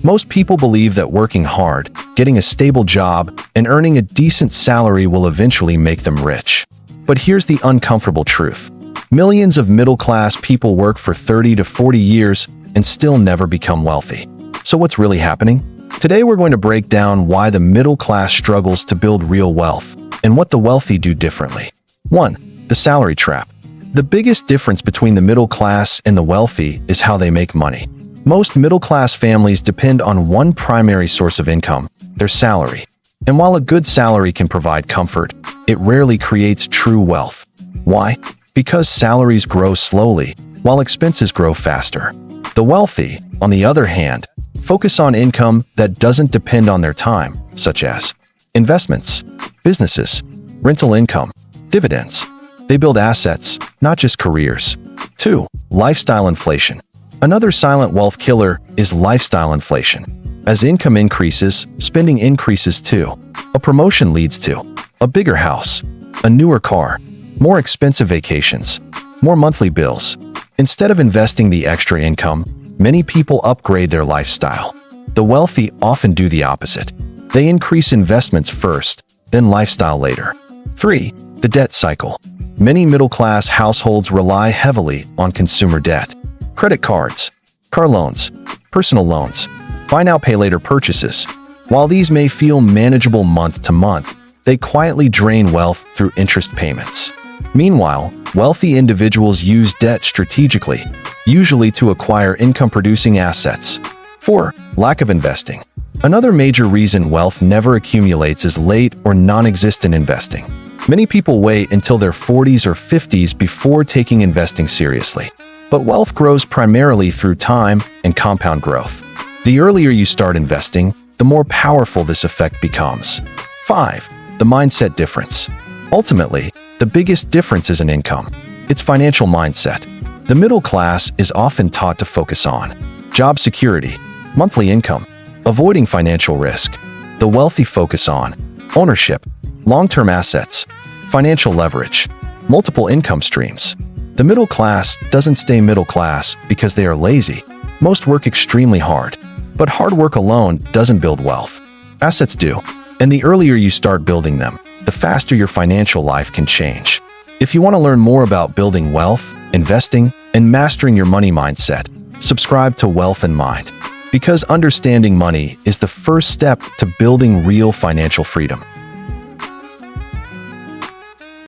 Most people believe that working hard, getting a stable job, and earning a decent salary will eventually make them rich. But here's the uncomfortable truth. Millions of middle-class people work for 30 to 40 years and still never become wealthy. So what's really happening? Today we're going to break down why the middle class struggles to build real wealth and what the wealthy do differently. 1. The salary trap. The biggest difference between the middle class and the wealthy is how they make money. Most middle-class families depend on one primary source of income, their salary. And while a good salary can provide comfort, it rarely creates true wealth. Why? Because salaries grow slowly, while expenses grow faster. The wealthy, on the other hand, focus on income that doesn't depend on their time, such as investments, businesses, rental income, dividends. They build assets, not just careers. 2. Lifestyle inflation. Another silent wealth killer is lifestyle inflation. As income increases, spending increases too. A promotion leads to a bigger house, a newer car, more expensive vacations, more monthly bills. Instead of investing the extra income, many people upgrade their lifestyle. The wealthy often do the opposite. They increase investments first, then lifestyle later. 3. The debt cycle. Many middle-class households rely heavily on consumer debt. Credit cards, car loans, personal loans, buy now pay later purchases. While these may feel manageable month to month, they quietly drain wealth through interest payments. Meanwhile, wealthy individuals use debt strategically, usually to acquire income-producing assets. 4. Lack of investing. Another major reason wealth never accumulates is late or non-existent investing. Many people wait until their 40s or 50s before taking investing seriously. But wealth grows primarily through time and compound growth. The earlier you start investing, the more powerful this effect becomes. 5. The mindset difference. Ultimately, the biggest difference isn't income. It's financial mindset. The middle class is often taught to focus on job security, monthly income, avoiding financial risk. The wealthy focus on ownership, long-term assets, financial leverage, multiple income streams. The middle class doesn't stay middle class because they are lazy. Most work extremely hard. But hard work alone doesn't build wealth. Assets do. And the earlier you start building them, the faster your financial life can change. If you want to learn more about building wealth, investing, and mastering your money mindset, subscribe to Wealth and Mind. Because understanding money is the first step to building real financial freedom.